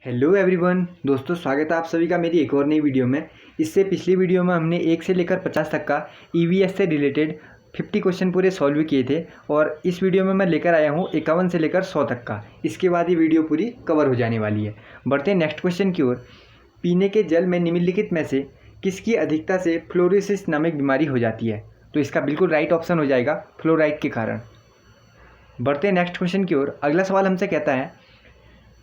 Hello everyone दोस्तों, स्वागत है आप सभी का मेरी एक और नई वीडियो में। इससे पिछली वीडियो में हमने 1 से लेकर 50 तक का ईवीएस से रिलेटेड 50 क्वेश्चन पूरे सॉल्व किए थे और इस वीडियो में मैं लेकर आया हूँ 51 से लेकर 100 तक का। इसके बाद ये वीडियो पूरी कवर हो जाने वाली है। बढ़ते हैं नेक्स्ट क्वेश्चन की ओर। पीने के जल में निम्नलिखित में से किसकी अधिकता से फ्लोरोसिस नामक बीमारी हो जाती है? तो इसका बिल्कुल राइट ऑप्शन हो जाएगा फ्लोराइड के कारण। बढ़ते हैं नेक्स्ट क्वेश्चन की ओर। अगला सवाल हमसे कहता है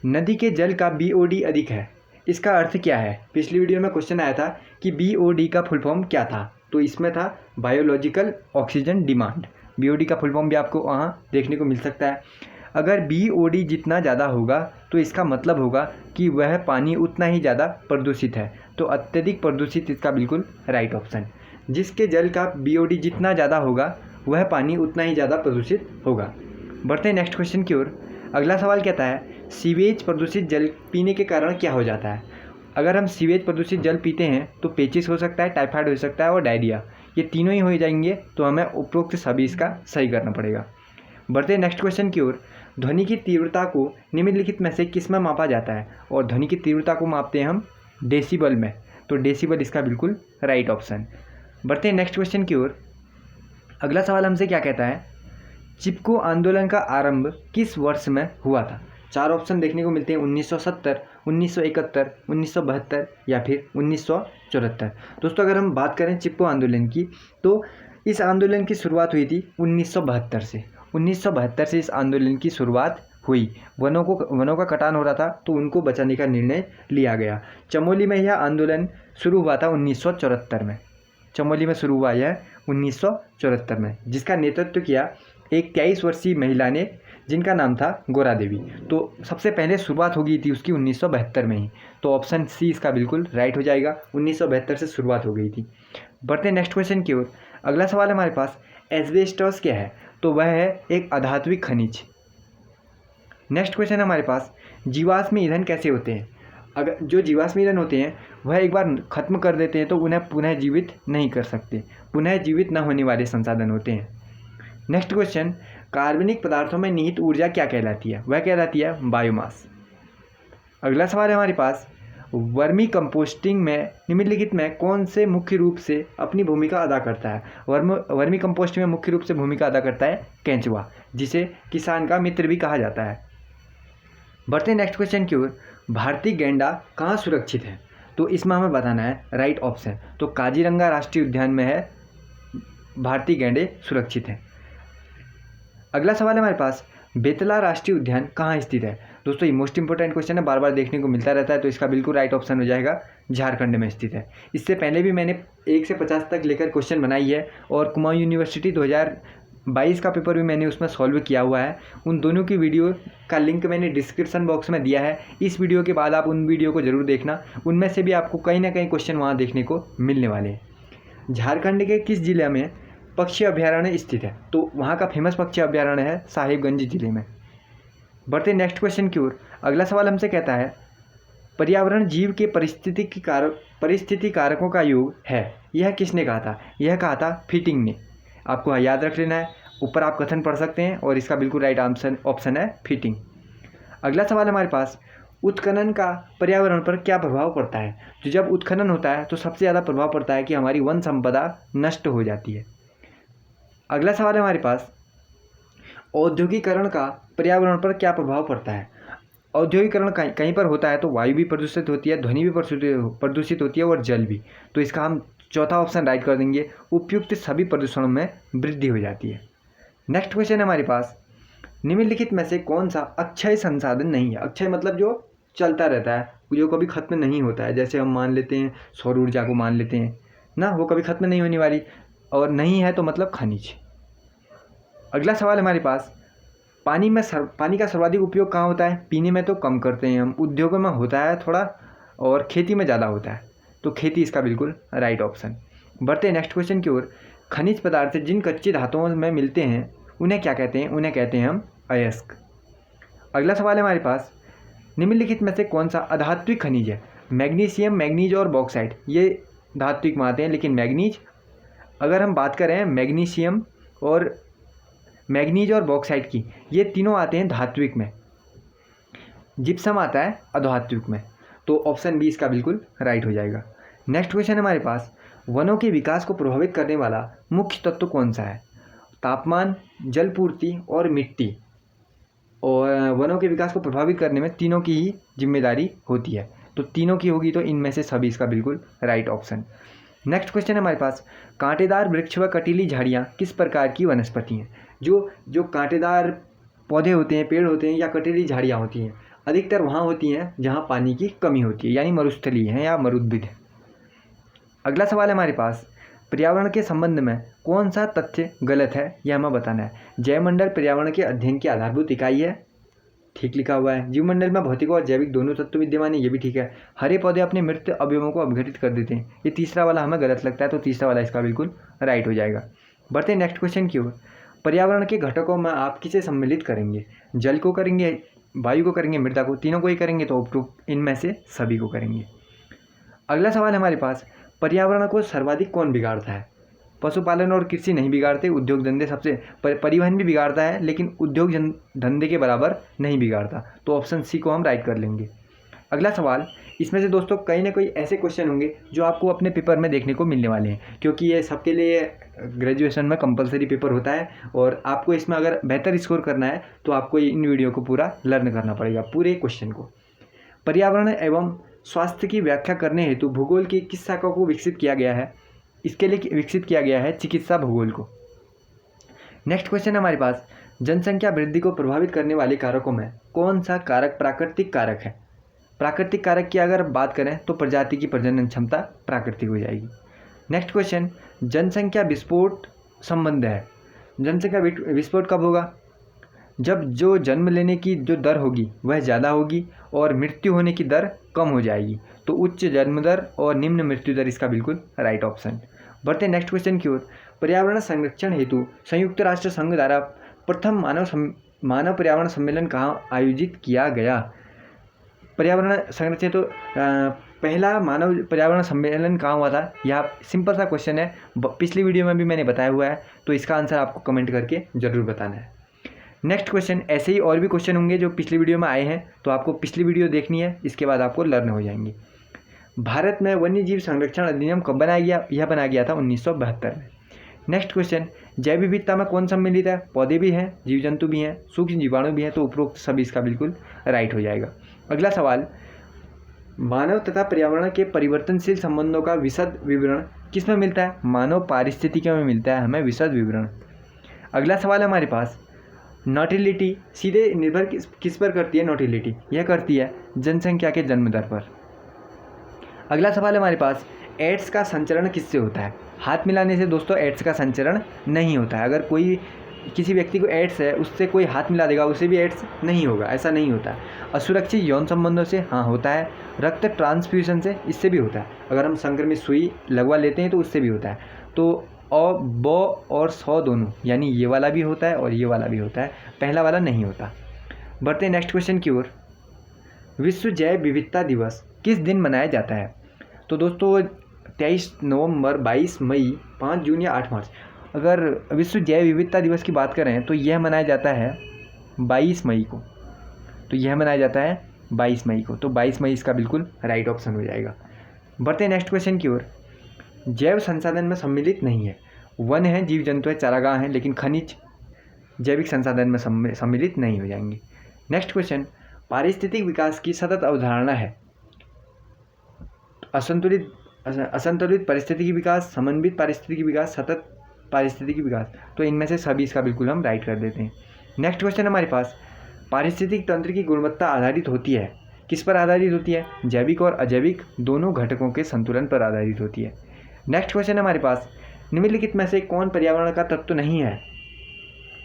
नदी के जल का BOD अधिक है, इसका अर्थ क्या है? पिछली वीडियो में क्वेश्चन आया था कि BOD का फुल फॉर्म क्या था, तो इसमें था बायोलॉजिकल ऑक्सीजन डिमांड। BOD का फुल फॉर्म भी आपको वहाँ देखने को मिल सकता है। अगर BOD जितना ज़्यादा होगा तो इसका मतलब होगा कि वह पानी उतना ही ज़्यादा प्रदूषित है, तो अत्यधिक प्रदूषित इसका बिल्कुल राइट ऑप्शन। जिसके जल का BOD जितना ज़्यादा होगा वह पानी उतना ही ज़्यादा प्रदूषित होगा। बढ़ते हैं नेक्स्ट क्वेश्चन की ओर। अगला सवाल कहता है सीवेज प्रदूषित जल पीने के कारण क्या हो जाता है? अगर हम सीवेज प्रदूषित जल पीते हैं तो पेचिस हो सकता है, टाइफाइड हो सकता है और डायरिया, ये तीनों ही हो जाएंगे, तो हमें उपरोक्त सभी इसका सही करना पड़ेगा। बढ़ते हैं नेक्स्ट क्वेश्चन की ओर। ध्वनि की तीव्रता को निम्नलिखित में से किस में मापा जाता है? और ध्वनि की तीव्रता को मापते हैं हम डेसिबल में, तो डेसिबल इसका बिल्कुल राइट ऑप्शन। बढ़ते हैं नेक्स्ट क्वेश्चन की ओर। अगला सवाल हमसे क्या कहता है चिपको आंदोलन का आरंभ किस वर्ष में हुआ था? 4 ऑप्शन देखने को मिलते हैं 1970, 1971, 1972 या फिर 1974। दोस्तों अगर हम बात करें चिपको आंदोलन की तो इस आंदोलन की शुरुआत हुई थी 1972 से। 1972 से इस आंदोलन की शुरुआत हुई। वनों का कटान हो रहा था तो उनको बचाने का निर्णय लिया गया। चमोली में यह आंदोलन शुरू हुआ था 1974 में। चमोली में शुरू हुआ यह 1974 में, जिसका नेतृत्व किया एक 23 वर्षीय महिला ने जिनका नाम था गोरा देवी। तो सबसे पहले शुरुआत हो गई थी उसकी 1972 में ही, तो ऑप्शन सी इसका बिल्कुल राइट हो जाएगा। 1972 से शुरुआत हो गई थी। बढ़ते हैं नेक्स्ट क्वेश्चन की ओर। अगला सवाल हमारे पास एस्बेस्टॉस क्या है? तो वह है एक अधात्विक खनिज। नेक्स्ट क्वेश्चन हमारे पास जीवाश्म ईंधन कैसे होते हैं? अगर जो जीवाश्म ईंधन होते हैं वह एक बार खत्म कर देते हैं तो उन्हें पुनः जीवित नहीं कर सकते, पुनः जीवित न होने वाले संसाधन होते हैं। नेक्स्ट क्वेश्चन कार्बनिक पदार्थों में निहित ऊर्जा क्या कहलाती है? वह कहलाती है बायोमास। अगला सवाल है हमारे पास वर्मी कंपोस्टिंग में निम्नलिखित में कौन से मुख्य रूप से अपनी भूमिका अदा करता है? वर्मी कंपोस्टिंग में मुख्य रूप से भूमिका अदा करता है केंचुआ, जिसे किसान का मित्र भी कहा जाता है। बढ़ते हैं नेक्स्ट क्वेश्चन की ओर। भारतीय गैंडा कहाँ सुरक्षित है? तो इसमें हमें बताना है राइट ऑप्शन। तो काजीरंगा राष्ट्रीय उद्यान में है भारतीय गैंडे सुरक्षित हैं। अगला सवाल है हमारे पास बेतला राष्ट्रीय उद्यान कहाँ स्थित है? दोस्तों ये मोस्ट इंपोर्टेंट क्वेश्चन है, बार बार देखने को मिलता रहता है, तो इसका बिल्कुल राइट ऑप्शन हो जाएगा झारखंड में स्थित है। इससे पहले भी मैंने 1 से 50 तक लेकर क्वेश्चन बनाई है और कुमाऊं यूनिवर्सिटी 2022 का पेपर भी मैंने उसमें सॉल्व किया हुआ है। उन दोनों की वीडियो का लिंक मैंने डिस्क्रिप्शन बॉक्स में दिया है। इस वीडियो के बाद आप उन वीडियो को ज़रूर देखना, उनमें से भी आपको कहीं ना कहीं क्वेश्चन वहाँ देखने को मिलने वाले हैं। झारखंड के किस जिले में पक्षी अभ्यारण्य स्थित है? तो वहाँ का फेमस पक्षी अभ्यारण्य है साहिबगंज जिले में। बढ़ते नेक्स्ट क्वेश्चन की ओर। अगला सवाल हमसे कहता है पर्यावरण जीव के परिस्थिति कारकों का योग है, यह किसने कहा था? यह कहा था फिटिंग ने। आपको याद रख लेना है, ऊपर आप कथन पढ़ सकते हैं और इसका बिल्कुल राइट ऑप्शन है फिटिंग। अगला सवाल हमारे पास उत्खनन का पर्यावरण पर क्या प्रभाव पड़ता है? तो जब उत्खनन होता है तो सबसे ज़्यादा प्रभाव पड़ता है कि हमारी वन संपदा नष्ट हो जाती है। अगला सवाल है हमारे पास औद्योगिकरण का पर्यावरण पर क्या प्रभाव पड़ता है? औद्योगिकरण कहीं पर होता है तो वायु भी प्रदूषित होती है, ध्वनि भी प्रदूषित होती है और जल भी, तो इसका हम चौथा ऑप्शन राइट कर देंगे। उपयुक्त सभी प्रदूषणों में वृद्धि हो जाती है। नेक्स्ट क्वेश्चन है हमारे पास निम्नलिखित में से कौन सा अक्षय संसाधन नहीं है? अक्षय मतलब जो चलता रहता है, जो कभी खत्म नहीं होता है। जैसे हम मान लेते हैं सौर ऊर्जा को मान लेते हैं ना, वो कभी खत्म नहीं होने वाली, और नहीं है तो मतलब खनिज। अगला सवाल हमारे पास पानी का सर्वाधिक उपयोग कहाँ होता है? पीने में तो कम करते हैं हम, उद्योगों में होता है थोड़ा और खेती में ज़्यादा होता है, तो खेती इसका बिल्कुल राइट ऑप्शन। बढ़ते हैं नेक्स्ट क्वेश्चन की ओर। खनिज पदार्थ जिन कच्ची धातुओं में मिलते हैं उन्हें क्या कहते हैं? उन्हें कहते हैं हम अयस्क। अगला सवाल है हमारे पास निम्नलिखित में से कौन सा अधात्विक खनिज है? मैग्नीशियम, मैग्नीज और बॉक्साइट ये धात्विक में आते हैं, लेकिन मैग्नीज, अगर हम बात करें मैग्नीज और बॉक्साइट की, ये तीनों आते हैं धात्विक में। जिप्सम आता है अधात्विक में। तो ऑप्शन बी इसका बिल्कुल राइट हो जाएगा। नेक्स्ट क्वेश्चन है हमारे पास, वनों के विकास को प्रभावित करने वाला मुख्य तत्व कौन सा है? तापमान, जलपूर्ति और मिट्टी। और वनों के विकास को प्रभावित करने में तीनों की ही जिम्मेदारी होती है, तो तीनों की होगी, तो इनमें से सभी इसका बिल्कुल राइट ऑप्शन। नेक्स्ट क्वेश्चन है हमारे पास, कांटेदार वृक्ष व कटीली झाड़ियाँ किस प्रकार की वनस्पति हैं? जो कांटेदार पौधे होते हैं, पेड़ होते हैं या कटीली झाड़ियाँ होती हैं, अधिकतर वहाँ होती हैं जहाँ पानी की कमी होती है, यानी मरुस्थली है या मरुद्भिद है। अगला सवाल है हमारे पास, पर्यावरण के संबंध में कौन सा तथ्य गलत है यह हमें बताना है। जैवमंडल पर्यावरण के अध्ययन की आधारभूत इकाई है, ठीक लिखा हुआ है। जीवमंडल में भौतिक और जैविक दोनों तत्व विद्यमान है, ये भी ठीक है। हरे पौधे अपने मृत अवयवों को अपघटित कर देते हैं, ये तीसरा वाला हमें गलत लगता है, तो तीसरा वाला इसका बिल्कुल राइट हो जाएगा। बढ़ते हैं नेक्स्ट क्वेश्चन की ओर। पर्यावरण के घटकों में आप किसे सम्मिलित करेंगे? जल को करेंगे, वायु को करेंगे, मृदा को, तीनों को ही करेंगे, तो इनमें से सभी को करेंगे। अगला सवाल है हमारे पास, पर्यावरण को सर्वाधिक कौन बिगाड़ता है? पशुपालन और कृषि नहीं बिगाड़ते, उद्योग धंधे सबसे, परिवहन भी बिगाड़ता है लेकिन उद्योग धंधे के बराबर नहीं बिगाड़ता, तो ऑप्शन सी को हम राइट कर लेंगे। अगला सवाल, इसमें से दोस्तों कहीं ना कहीं ऐसे क्वेश्चन होंगे जो आपको अपने पेपर में देखने को मिलने वाले हैं, क्योंकि ये सबके लिए ग्रेजुएशन में कंपलसरी पेपर होता है और आपको इसमें अगर बेहतर स्कोर करना है तो आपको इन वीडियो को पूरा लर्न करना पड़ेगा, पूरे क्वेश्चन को। पर्यावरण एवं स्वास्थ्य की व्याख्या करने हेतु भूगोल की किस शाखा को विकसित किया गया है? इसके लिए विकसित किया गया है चिकित्सा भूगोल को। नेक्स्ट क्वेश्चन है हमारे पास, जनसंख्या वृद्धि को प्रभावित करने वाले कारकों में कौन सा कारक प्राकृतिक कारक है? प्राकृतिक कारक की अगर बात करें तो प्रजाति की प्रजनन क्षमता प्राकृतिक हो जाएगी। नेक्स्ट क्वेश्चन, जनसंख्या विस्फोट संबंध है। जनसंख्या विस्फोट कब होगा? जब जो जन्म लेने की जो दर होगी वह ज़्यादा होगी और मृत्यु होने की दर कम हो जाएगी, तो उच्च जन्म दर और निम्न मृत्यु दर इसका बिल्कुल राइट ऑप्शन। बढ़ते हैं नेक्स्ट क्वेश्चन की ओर। पर्यावरण संरक्षण हेतु संयुक्त राष्ट्र संघ द्वारा प्रथम मानव पर्यावरण सम्मेलन कहाँ आयोजित किया गया? पर्यावरण संरक्षण तो पहला मानव पर्यावरण सम्मेलन कहाँ हुआ था? यह सिंपल सा क्वेश्चन है, पिछली वीडियो में भी मैंने बताया हुआ है, तो इसका आंसर आपको कमेंट करके ज़रूर बताना है। नेक्स्ट क्वेश्चन, ऐसे ही और भी क्वेश्चन होंगे जो पिछली वीडियो में आए हैं, तो आपको पिछली वीडियो देखनी है, इसके बाद आपको लर्न हो जाएंगे। भारत में वन्यजीव संरक्षण अधिनियम कब बनाया गया? यह बनाया गया था 1972 में। नेक्स्ट क्वेश्चन, जैव विविधता में कौन सम्मिलित है? पौधे भी हैं, जीव जंतु भी हैं, सूक्ष्म जीवाणु भी हैं, तो उपरोक्त सभी इसका बिल्कुल राइट हो जाएगा। अगला सवाल, मानव तथा पर्यावरण के परिवर्तनशील संबंधों का विशद विवरण किस में मिलता है? मानव पारिस्थितिकी में मिलता है हमें विशद विवरण। अगला सवाल है हमारे पास, नॉटिलिटी सीधे निर्भर किस पर करती है? नॉटिलिटी यह करती है जनसंख्या के जन्म दर पर। अगला सवाल है हमारे पास, एड्स का संचरण किससे होता है? हाथ मिलाने से दोस्तों एड्स का संचरण नहीं होता है। अगर कोई किसी व्यक्ति को एड्स है, उससे कोई हाथ मिला देगा, उसे भी एड्स नहीं होगा, ऐसा नहीं होता है। असुरक्षित यौन संबंधों से हाँ होता है। रक्त ट्रांसफ्यूजन से, इससे भी होता है। अगर हम संक्रमित सुई लगवा लेते हैं तो उससे भी होता है। तो और ब और 100 दोनों, यानी ये वाला भी होता है और ये वाला भी होता है, पहला वाला नहीं होता। बढ़ते हैं नेक्स्ट क्वेश्चन की ओर। विश्व जैव विविधता दिवस किस दिन मनाया जाता है? तो दोस्तों 23 नवंबर, 22 मई, 5 जून या 8 मार्च। अगर विश्व जैव विविधता दिवस की बात करें तो यह मनाया जाता है 22 मई को। तो यह मनाया जाता है 22 मई को, तो 22 मई इसका बिल्कुल राइट ऑप्शन हो जाएगा। बढ़ते हैं नेक्स्ट क्वेश्चन की ओर। जैव संसाधन में सम्मिलित नहीं है। वन है, जीव जंतु है, चारागाह है, लेकिन खनिज जैविक संसाधन में सम्मिलित नहीं हो जाएंगे। नेक्स्ट क्वेश्चन, पारिस्थितिक विकास की सतत अवधारणा है। असंतुलित पारिस्थितिकी विकास, समन्वित पारिस्थितिकी विकास, सतत पारिस्थितिकी विकास, तो इनमें से सभी इसका बिल्कुल हम राइट कर देते हैं। नेक्स्ट क्वेश्चन हमारे पास, पारिस्थितिक तंत्र की गुणवत्ता आधारित होती है, किस पर आधारित होती है? जैविक और अजैविक दोनों घटकों के संतुलन पर आधारित होती है। नेक्स्ट क्वेश्चन हमारे पास, निम्नलिखित में से कौन पर्यावरण का तत्व नहीं है?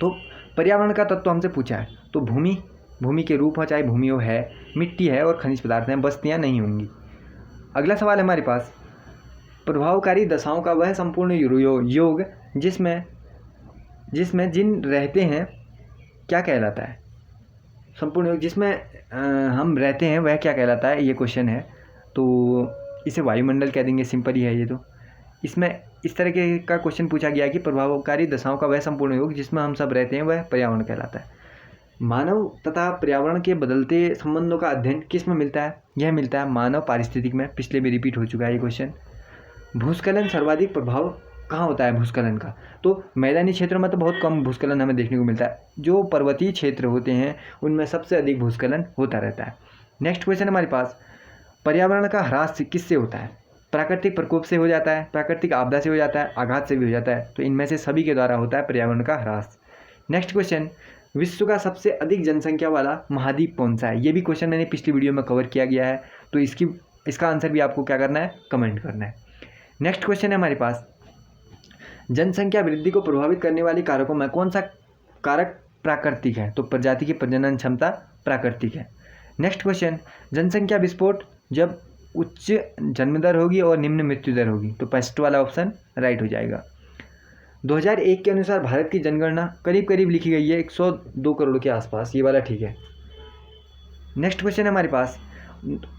तो पर्यावरण का तत्व हमसे पूछा है, तो भूमि के रूप हो, चाहे भूमि हो है, मिट्टी है और खनिज पदार्थ हैं, बस्तियाँ नहीं होंगी। अगला सवाल है हमारे पास, प्रभावकारी दशाओं का वह संपूर्ण योग जिसमें जिन रहते हैं क्या कहलाता है? संपूर्ण योग जिसमें हम रहते हैं वह क्या कहलाता है? ये क्वेश्चन है, तो इसे वायुमंडल कह देंगे, सिंपल ही है ये। तो इसमें इस तरह का क्वेश्चन पूछा गया कि प्रभावकारी दशाओं का वह संपूर्ण योग जिसमें हम सब रहते हैं वह पर्यावरण कहलाता है। मानव तथा पर्यावरण के बदलते संबंधों का अध्ययन किस में मिलता है? यह मिलता है मानव पारिस्थितिक में। पिछले में रिपीट हो चुका है ये क्वेश्चन। भूस्खलन सर्वाधिक प्रभाव कहाँ होता है भूस्खलन का? तो मैदानी क्षेत्रों में तो बहुत कम भूस्खलन हमें देखने को मिलता है, जो पर्वतीय क्षेत्र होते हैं उनमें सबसे अधिक भूस्खलन होता रहता है। नेक्स्ट क्वेश्चन हमारे पास, पर्यावरण का ह्रास किससे होता है? प्राकृतिक प्रकोप से हो जाता है, प्राकृतिक आपदा से हो जाता है, आघात से भी हो जाता है। तो इनमें से सभी के द्वारा होता है पर्यावरण का ह्रास। नेक्स्ट क्वेश्चन, विश्व का सबसे अधिक जनसंख्या वाला महाद्वीप कौन सा है? ये भी क्वेश्चन मैंने पिछली वीडियो में कवर किया गया है, तो इसका आंसर भी आपको क्या करना है? कमेंट करना है। नेक्स्ट क्वेश्चन है हमारे पास, जनसंख्या वृद्धि को प्रभावित करने वाले कारकों में कौन सा कारक प्राकृतिक है? तो प्रजाति की प्रजनन क्षमता प्राकृतिक है। नेक्स्ट क्वेश्चन, जनसंख्या विस्फोट जब उच्च जन्म दर होगी और निम्न मृत्यु दर होगी। तो फर्स्ट वाला ऑप्शन राइट हो जाएगा। 2001 के अनुसार भारत की जनगणना करीब करीब लिखी गई है 102 करोड़ के आसपास, ये वाला ठीक है। नेक्स्ट क्वेश्चन है हमारे पास,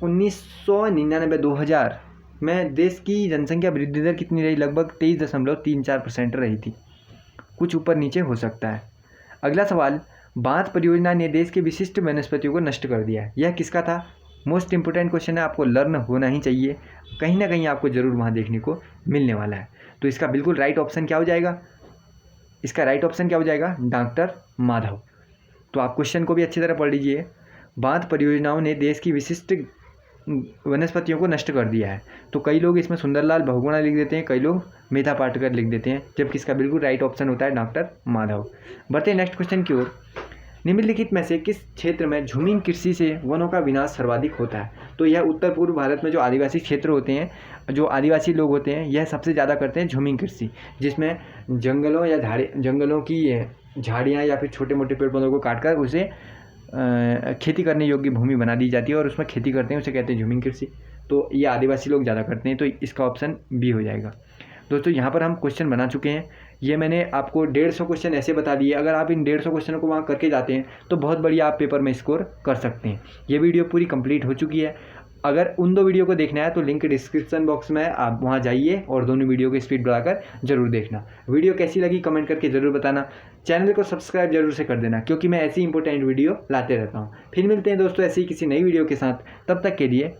1999-2000 में देश की जनसंख्या वृद्धि दर कितनी रही? लगभग 23.34% रही थी, कुछ ऊपर नीचे हो सकता है। अगला सवाल, बांध परियोजना ने देश के विशिष्ट वनस्पतियों को नष्ट कर दिया है, यह किसका था? मोस्ट इंपोर्टेंट क्वेश्चन है, आपको लर्न होना ही चाहिए, कहीं ना कहीं आपको जरूर वहाँ देखने को मिलने वाला है। तो इसका बिल्कुल राइट ऑप्शन क्या हो जाएगा? इसका राइट ऑप्शन क्या हो जाएगा? डॉक्टर माधव। तो आप क्वेश्चन को भी अच्छी तरह पढ़ लीजिए। बांध परियोजनाओं ने देश की विशिष्ट वनस्पतियों को नष्ट कर दिया है। तो कई लोग इसमें सुंदरलाल बहुगुणा लिख देते हैं, कई लोग मेधा पाटकर लिख देते हैं, जबकि इसका बिल्कुल राइट ऑप्शन होता है डॉक्टर माधव। बढ़ते हैं नेक्स्ट क्वेश्चन की ओर। निम्नलिखित में से किस क्षेत्र में झूमिंग कृषि से वनों का विनाश सर्वाधिक होता है? तो यह उत्तर पूर्व भारत में जो आदिवासी क्षेत्र होते हैं, जो आदिवासी लोग होते हैं, यह सबसे ज़्यादा करते हैं झूमिंग कृषि, जिसमें जंगलों की झाड़ियाँ या फिर छोटे मोटे पेड़ पौधों को काटकर उसे खेती करने योग्य भूमि बना दी जाती है और उसमें खेती करते हैं, उसे कहते हैं झूमिंग कृषि। तो ये आदिवासी लोग ज़्यादा करते हैं, तो इसका ऑप्शन बी हो जाएगा। दोस्तों यहाँ पर हम क्वेश्चन बना चुके हैं, ये मैंने आपको 150 क्वेश्चन ऐसे बता दिए। अगर आप इन 150 क्वेश्चनों को वहाँ करके जाते हैं तो बहुत बढ़िया आप पेपर में स्कोर कर सकते हैं। ये वीडियो पूरी कंप्लीट हो चुकी है। अगर उन 2 वीडियो को देखना है तो लिंक डिस्क्रिप्शन बॉक्स में, आप वहाँ जाइए और दोनों वीडियो की स्पीड बढ़ाकर जरूर देखना। वीडियो कैसी लगी कमेंट करके ज़रूर बताना। चैनल को सब्सक्राइब जरूर से कर देना, क्योंकि मैं ऐसी इंपॉर्टेंट वीडियो लाते रहता हूँ। फिर मिलते हैं दोस्तों ऐसी ही किसी नई वीडियो के साथ, तब तक के लिए